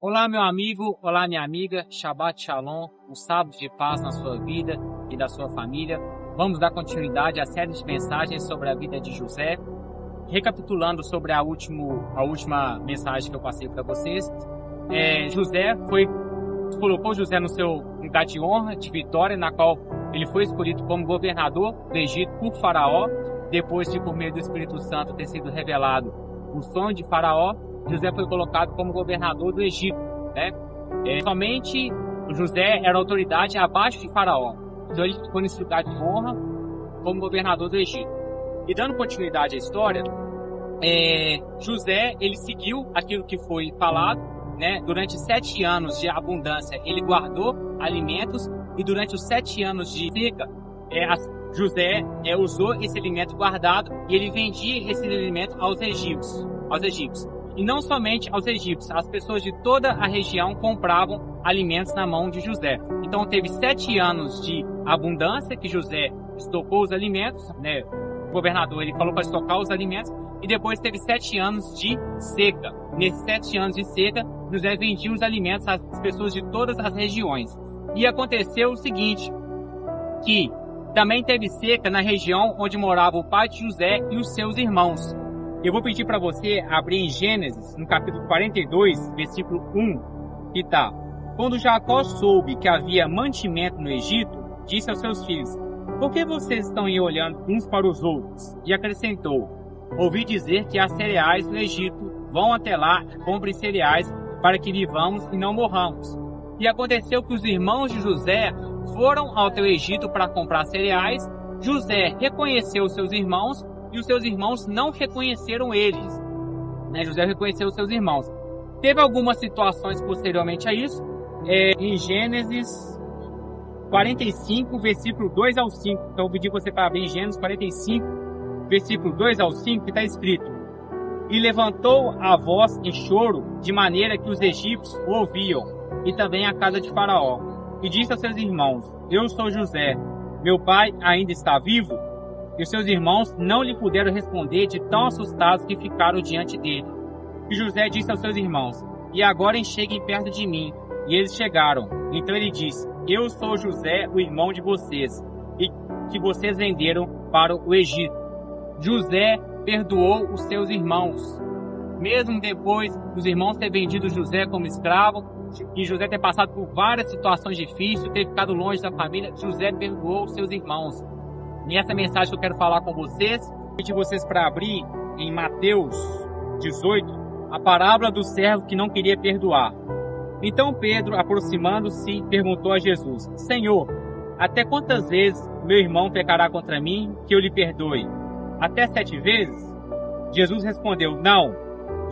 Olá, meu amigo, olá, minha amiga, Shabbat Shalom, um sábado de paz na sua vida e da sua família. Vamos dar continuidade à série de mensagens sobre a vida de José. Recapitulando sobre a última mensagem que eu passei para vocês, José colocou José no seu lugar de honra, de vitória, na qual ele foi escolhido como governador do Egito por Faraó, depois de, por meio do Espírito Santo, ter sido revelado o sonho de Faraó. José foi colocado como governador do Egito, né? Somente José era autoridade abaixo de Faraó. Então ele ficou nesse lugar de honra como governador do Egito. E dando continuidade à história, José, ele seguiu aquilo que foi falado, né? Durante 7 anos de abundância, ele guardou alimentos, e durante os 7 anos de seca, José usou esse alimento guardado e ele vendia esse alimento aos egípcios. E não somente aos egípcios, as pessoas de toda a região compravam alimentos na mão de José. Então teve 7 anos de abundância que José estocou os alimentos, né? O governador ele falou para estocar os alimentos, e depois teve 7 anos de seca. Nesses 7 anos de seca, José vendia os alimentos às pessoas de todas as regiões. E aconteceu o seguinte, que também teve seca na região onde morava o pai de José e os seus irmãos. Eu vou pedir para você abrir em Gênesis, no capítulo 42, versículo 1, que está: Quando Jacó soube que havia mantimento no Egito, disse aos seus filhos: Por que vocês estão aí olhando uns para os outros? E acrescentou: Ouvi dizer que há cereais no Egito, vão até lá, comprem cereais, para que vivamos e não morramos. E aconteceu que os irmãos de José foram ao teu Egito para comprar cereais. José reconheceu os seus irmãos, e os seus irmãos não reconheceram eles. José reconheceu os seus irmãos. Teve algumas situações posteriormente a isso. Em Gênesis 45, versículo 2 ao 5. Então eu pedi você para abrir em Gênesis 45, versículo 2 ao 5, que está escrito: E levantou a voz em choro, de maneira que os egípcios o ouviam, e também a casa de Faraó. E disse aos seus irmãos: Eu sou José, meu pai ainda está vivo? E os seus irmãos não lhe puderam responder, de tão assustados que ficaram diante dele. E José disse aos seus irmãos: E agora cheguem perto de mim. E eles chegaram. Então ele disse: Eu sou José, o irmão de vocês, e que vocês venderam para o Egito. José perdoou os seus irmãos. Mesmo depois dos irmãos terem vendido José como escravo, e José ter passado por várias situações difíceis, ter ficado longe da família, José perdoou os seus irmãos. Nessa mensagem que eu quero falar com vocês, eu pedi vocês para abrir em Mateus 18, a parábola do servo que não queria perdoar. Então Pedro, aproximando-se, perguntou a Jesus: Senhor, até quantas vezes meu irmão pecará contra mim, que eu lhe perdoe? Até 7 vezes? Jesus respondeu: Não,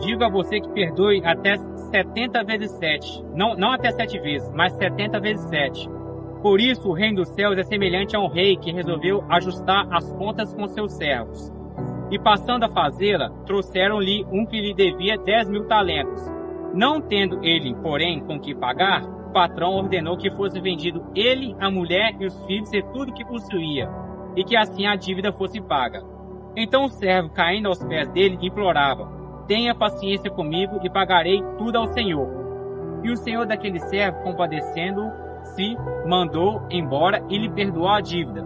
digo a você que perdoe até 70 vezes 7. Não até 7 vezes, mas 70 vezes 7. Por isso, o reino dos céus é semelhante a um rei que resolveu ajustar as contas com seus servos. E passando a fazê-la, trouxeram-lhe um que lhe devia 10.000 talentos. Não tendo ele, porém, com que pagar, o patrão ordenou que fosse vendido ele, a mulher e os filhos e tudo que possuía, e que assim a dívida fosse paga. Então o servo, caindo aos pés dele, implorava: Tenha paciência comigo e pagarei tudo ao Senhor. E o senhor daquele servo, compadecendo-o, se mandou embora e lhe perdoou a dívida.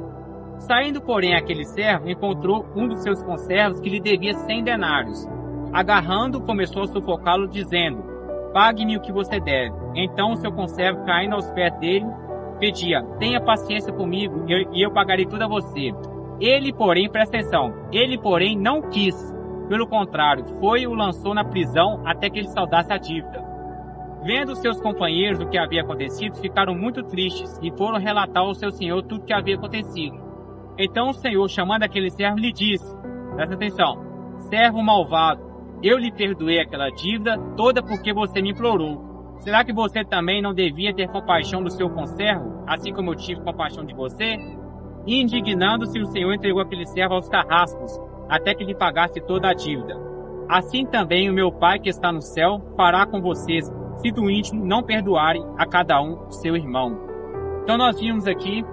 Saindo, porém, aquele servo, encontrou um dos seus conservos que lhe devia 100 denários. Agarrando, começou a sufocá-lo, dizendo: Pague-me o que você deve. Então o seu conservo, caindo aos pés dele, pedia: Tenha paciência comigo e eu pagarei tudo a você. Ele, porém, presta atenção, ele, porém, não quis. Pelo contrário, foi e o lançou na prisão até que ele saldasse a dívida. Vendo seus companheiros o que havia acontecido, ficaram muito tristes e foram relatar ao seu senhor tudo o que havia acontecido. Então o senhor, chamando aquele servo, lhe disse: Presta atenção, servo malvado, eu lhe perdoei aquela dívida toda porque você me implorou. Será que você também não devia ter compaixão do seu conservo, assim como eu tive compaixão de você? E indignando-se, o senhor entregou aquele servo aos carrascos, até que lhe pagasse toda a dívida. Assim também o meu Pai que está no céu fará com vocês, se do íntimo não perdoarem a cada um o seu irmão. Então nós vimos aqui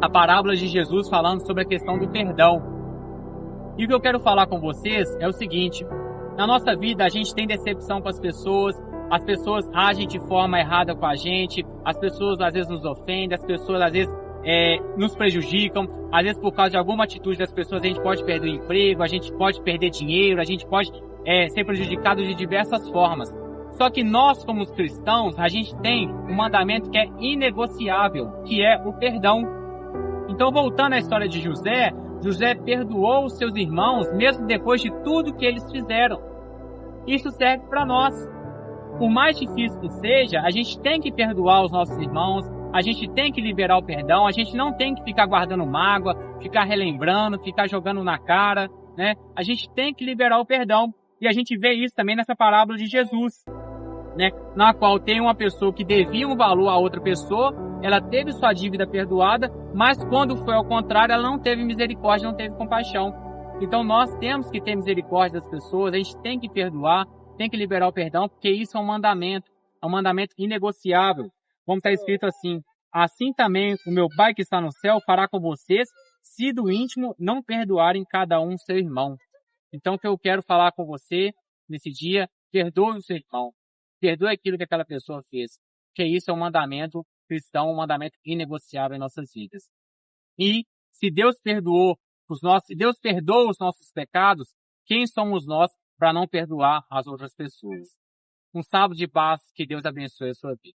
a parábola de Jesus falando sobre a questão do perdão. E o que eu quero falar com vocês é o seguinte: na nossa vida a gente tem decepção com as pessoas, as pessoas agem de forma errada com a gente, as pessoas às vezes nos ofendem, as pessoas às vezes nos prejudicam, às vezes por causa de alguma atitude das pessoas a gente pode perder o emprego, a gente pode perder dinheiro, a gente pode ser prejudicado de diversas formas. Só que nós, como cristãos, a gente tem um mandamento que é inegociável, que é o perdão. Então, voltando à história de José, José perdoou os seus irmãos, mesmo depois de tudo que eles fizeram. Isso serve para nós. Por mais difícil que seja, a gente tem que perdoar os nossos irmãos, a gente tem que liberar o perdão, a gente não tem que ficar guardando mágoa, ficar relembrando, ficar jogando na cara, né? A gente tem que liberar o perdão. E a gente vê isso também nessa parábola de Jesus, né? Na qual tem uma pessoa que devia um valor a outra pessoa, ela teve sua dívida perdoada, mas quando foi ao contrário, ela não teve misericórdia, não teve compaixão. Então nós temos que ter misericórdia das pessoas, a gente tem que perdoar, tem que liberar o perdão, porque isso é um mandamento inegociável. Como está escrito assim: assim também o meu Pai que está no céu fará com vocês, se do íntimo não perdoarem cada um seu irmão. Então o que eu quero falar com você nesse dia, perdoe o seu irmão, perdoe aquilo que aquela pessoa fez, porque isso é um mandamento cristão, um mandamento inegociável em nossas vidas. E se Deus perdoa os nossos pecados, quem somos nós para não perdoar as outras pessoas? Um sábado de paz, que Deus abençoe a sua vida.